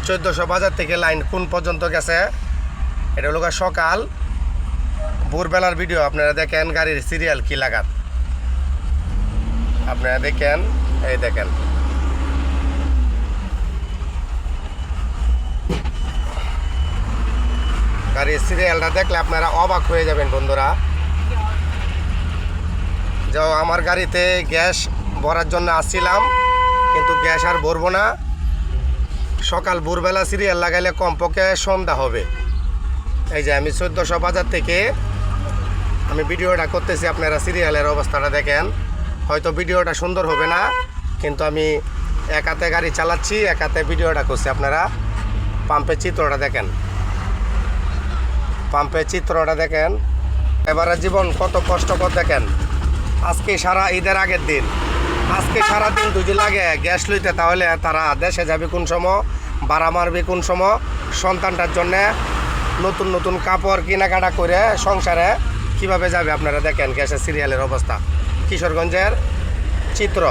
1400 বাজার থেকে লাইন কোন পর্যন্ত গেছে। এটা হলো সকাল ভোরবেলার ভিডিও। আপনারা দেখেন গাড়ির সিরিয়াল কি লাগাত, আপনারা দেখেন, এই দেখেন গাড়ির সিরিয়ালটা দেখলে আপনারা অবাক হয়ে যাবেন বন্ধুরা। যাও, আমার গাড়িতে গ্যাস ভরার জন্য আসছিলাম, কিন্তু গ্যাস আর ভরবো না। সকাল ভোরবেলা সিরিয়াল লাগাইলে কমপক্ষে সন্ধ্যা হবে। এই যে আমি 1400 বাজার থেকে আমি ভিডিওটা করতেছি, আপনারা সিরিয়ালের অবস্থাটা দেখেন। হয়তো ভিডিওটা সুন্দর হবে না, কিন্তু আমি এক হাতে গাড়ি চালাচ্ছি, এক হাতে ভিডিওটা করছি। আপনারা পাম্পের চিত্রটা দেখেন, পাম্পের চিত্রটা দেখেন। এবারে জীবন কত কষ্টকর দেখেন। আজকে সারা ঈদের আগের দিন, আজকে সারাদিন যদি লাগে গ্যাস লইতে, তাহলে তারা দেশে যাবে কোন সময়, ভাড়া মারবে কোন সময়, সন্তানটার জন্যে নতুন নতুন কাপড় কেনাকাটা করে সংসারে কিভাবে যাবে। আপনারা দেখেন গ্যাসের সিরিয়ালের অবস্থা, কিশোরগঞ্জের চিত্র।